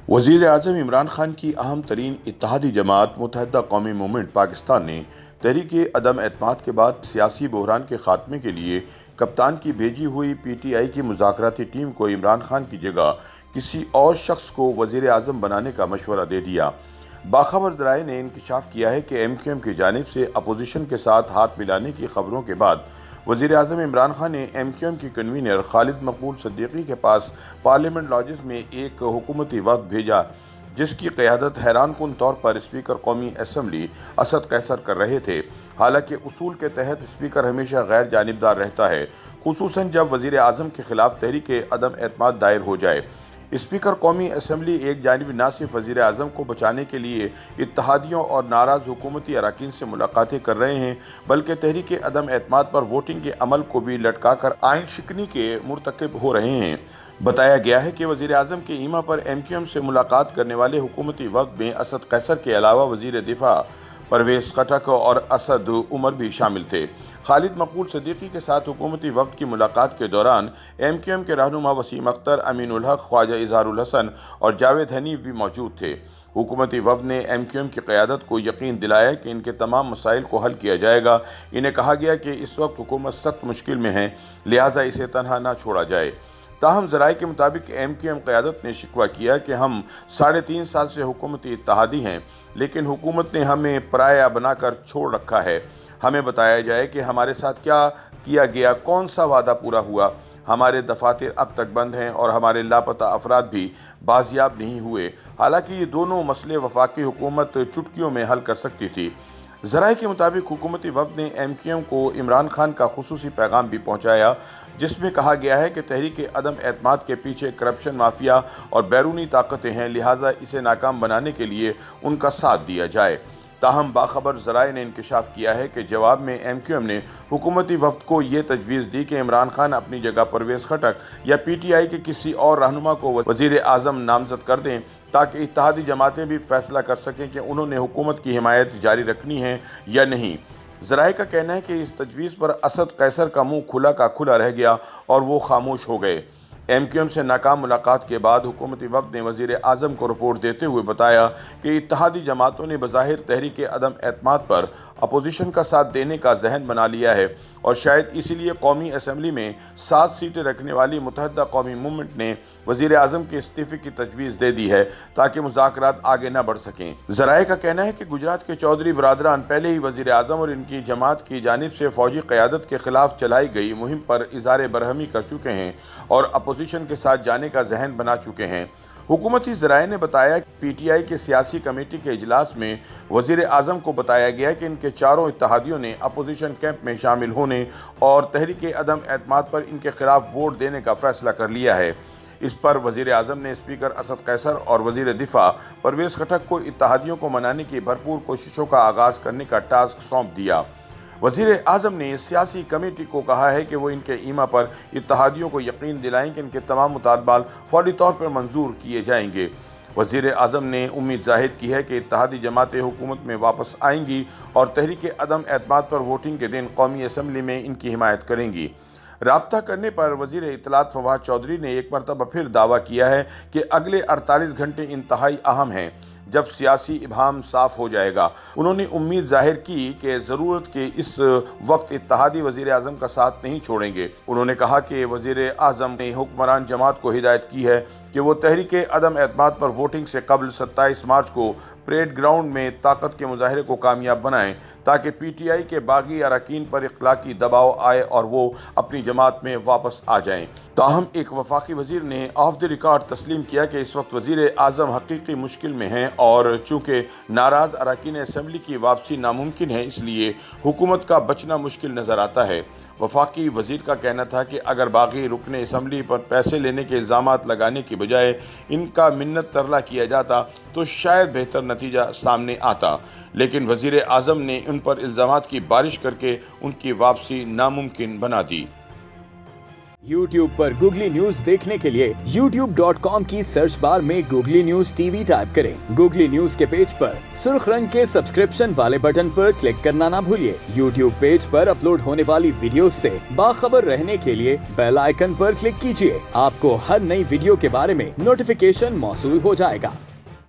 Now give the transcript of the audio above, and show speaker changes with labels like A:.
A: वज़ीर आज़म इमरान खान की अहम तरीन इत्तेहादी जमात मुत्तहिदा कौमी मूवमेंट पाकिस्तान ने तहरीक अदम एतमाद के बाद सियासी बहरान के खात्मे के लिए कप्तान की भेजी हुई PTI की मुज़ाकराती टीम को इमरान खान की जगह किसी और शख्स को वज़ीर आज़म बनाने का मशवरा दे दिया। बाखबर ज़राए ने इंकशाफ किया है कि MQM की जानिब से अपोजिशन के साथ हाथ मिलाने की खबरों के बाद वज़ीर आज़म इमरान खान ने MQM की कन्वीनर खालिद मकबूल सिद्दीकी के पास पार्लियामेंट लॉजिस में एक हुकूमती वफ़द भेजा, जिसकी क़यादत हैरानकुन तौर पर स्पीकर कौमी असम्बली असद कैसर कर रहे थे। हालांकि उसूल के तहत स्पीकर हमेशा गैर जानिबदार रहता है, खुसूसन जब वज़ीर आज़म के खिलाफ तहरीक अदम एतमाद दायर हो जाए। स्पीकर कौमी असम्बली एक जानिब न सिर्फ वज़ीर आज़म को बचाने के लिए इत्तेहादियों और नाराज़ हुकूमती अरकान से मुलाकातें कर रहे हैं, बल्कि तहरीक अदम एतमाद पर वोटिंग के अमल को भी लटका कर आइन शिकनी के मुर्तकिब हो रहे हैं। बताया गया है कि वज़ीर आज़म के ईमा पर MQM से मुलाकात करने वाले हुकूमती वफ़द में असद कैसर के अलावा वज़ीर दिफा परवेज़ खटक और असद उमर भी शामिल थे। खालिद मकबूल सिद्दीकी के साथ हुकूमती वफ़द की मुलाकात के दौरान MQM के रहनुमा वसीम अख्तर, अमीनुल हक, ख्वाजा इजहारुल हसन और जावेद हनीफ भी मौजूद थे। हुकूमती वफ़द ने MQM की क़यादत को यकीन दिलाया कि इनके तमाम मसाइल को हल किया जाएगा। इन्हें कहा गया कि इस वक्त हुकूमत सख्त मुश्किल में है, लिहाजा इसे तनहा न छोड़ा जाए। ताहम ज़राए के मुताबिक MQM क़यादत ने शिकवा किया कि हम 3.5 साल से हुकूमती इत्तेहादी हैं, लेकिन हुकूमत ने हमें पराया बनाकर छोड़ रखा है। हमें बताया जाए कि हमारे साथ क्या किया गया, कौन सा वादा पूरा हुआ। हमारे दफातर अब तक बंद हैं और हमारे लापता अफराद भी बाजियाब नहीं हुए। हालांकि ये दोनों मसले वफाकी हुकूमत चुटकियों में हल कर सकती थी। ज़राए के मुताबिक हुकूमती वफ़द ने MQM को इमरान खान का खुसूसी पैगाम भी पहुँचाया, जिसमें कहा गया है कि तहरीक अदम एतमाद के पीछे करप्शन माफिया और बैरूनी ताकतें हैं, लिहाजा इसे नाकाम बनाने के लिए उनका साथ दिया जाए। ताहम बाखबर ज़राए ने इंकशाफ किया है कि जवाब में MQM ने हुकूमती वफ़द को ये तजवीज़ दी कि इमरान खान अपनी जगह परवेज़ खटक या PTI के किसी और रहनुमा को वज़ीर आज़म नामज़द कर दें, ताकि इत्तेहादी जमातें भी फैसला कर सकें कि उन्होंने हुकूमत की हिमायत जारी रखनी है या नहीं। ज़राए का कहना है कि इस तजवीज़ पर असद कैसर का मुँह खुला का खुला रह गया और वो खामोश हो गए। MQM से नाकाम मुलाकात के बाद हुकूमती वफ़द ने वज़ीर आज़म को रिपोर्ट देते हुए बताया कि इत्तेहादी जमातों ने बज़ाहिर तहरीक अदम एतमाद पर अपोजिशन का साथ देने का ज़हन बना लिया है और शायद इसीलिए कौमी असम्बली में 7 सीटें रखने वाली मुत्तहिदा कौमी मूवमेंट ने वज़ीर आज़म के इस्तीफ़े की तजवीज़ दे दी है, ताकि मुज़ाकरात आगे न बढ़ सकें। ज़राए का कहना है कि गुजरात के चौधरी बरादरान पहले ही वज़ीर आज़म और इनकी जमात की जानिब से फ़ौजी क़यादत के ख़िलाफ़ चलाई गई मुहिम पर इज़हार बरहमी कर चुके हैं और अपोजिशन के साथ जाने का ज़हन बना चुके हैं। हुकूमती ज़राए ने बताया कि PTI के सियासी कमेटी के इजलास में वज़ीर आज़म को बताया गया कि इनके चारों इत्तेहादियों ने अपोजिशन कैंप में शामिल होने और तहरीक अदम एतमाद पर इनके खिलाफ वोट देने का फ़ैसला कर लिया है। इस पर वज़ीर आज़म ने स्पीकर असद कैसर और वज़ीर दिफा परवेज़ खटक को इत्तेहादियों को मनाने की भरपूर कोशिशों का आगाज़ करने का टास्क सौंप दिया। वज़ीर आज़म ने सियासी कमेटी को कहा है कि वो इनके ईमा पर इत्तेहादियों को यकीन दिलाएं कि इनके तमाम मुतालबात फौरी तौर पर मंजूर किए जाएंगे। वज़ीर आज़म ने उम्मीद ज़ाहिर की है कि इत्तेहादी जमातें हुकूमत में वापस आएंगी और तहरीक अदम एतमाद पर वोटिंग के दिन कौमी असम्बली में इनकी हिमायत करेंगी। राब्ता करने पर वज़ीर इत्तलात फवाद चौधरी ने एक मरतबा फिर दावा किया है कि अगले 48 घंटे इंतहाई अहम हैं, जब सियासी इबाहम साफ हो जाएगा। उन्होंने उम्मीद जाहिर की कि ज़रूरत के इस वक्त इत्तेहादी वज़ीर आज़म का साथ नहीं छोड़ेंगे। उन्होंने कहा कि वज़ीर आज़म ने हुक्मरान जमात को हिदायत की है कि वो तहरीक अदम एतमाद पर वोटिंग से कबल 27 मार्च को परेड ग्राउंड में ताकत के मुजाहरे को कामयाब बनाएं, ताकि PTI के बागी अरकान पर इखलाकी दबाव आए और वो अपनी जमात में वापस आ जाएं। ताहम एक वफाकी वज़ीर ने ऑफ द रिकॉर्ड तस्लीम किया कि इस वक्त वज़ीर आज़म हकीकी मुश्किल में हैं और चूँकि नाराज़ अरकान असम्बली की वापसी नामुमकिन है, इसलिए हुकूमत का बचना मुश्किल नज़र आता है। वफाकी वज़ीर का कहना था कि अगर बागी रुकने असम्बली पर पैसे लेने के इल्ज़ामात लगाने की बजाय इनका मिन्नत तरला किया जाता तो शायद बेहतर नतीजा सामने आता, लेकिन वज़ीर आज़म ने उन पर इल्ज़ामात की बारिश करके उनकी वापसी नामुमकिन बना दी।
B: YouTube पर गूगली न्यूज देखने के लिए youtube.com की सर्च बार में गूगली न्यूज टीवी टाइप करें। गूगली न्यूज के पेज पर सुर्ख रंग के सब्सक्रिप्शन वाले बटन पर क्लिक करना ना भूलिए। YouTube पेज पर अपलोड होने वाली वीडियोस से बाखबर रहने के लिए बेल आइकन पर क्लिक कीजिए। आपको हर नई वीडियो के बारे में नोटिफिकेशन मौसूल हो जाएगा।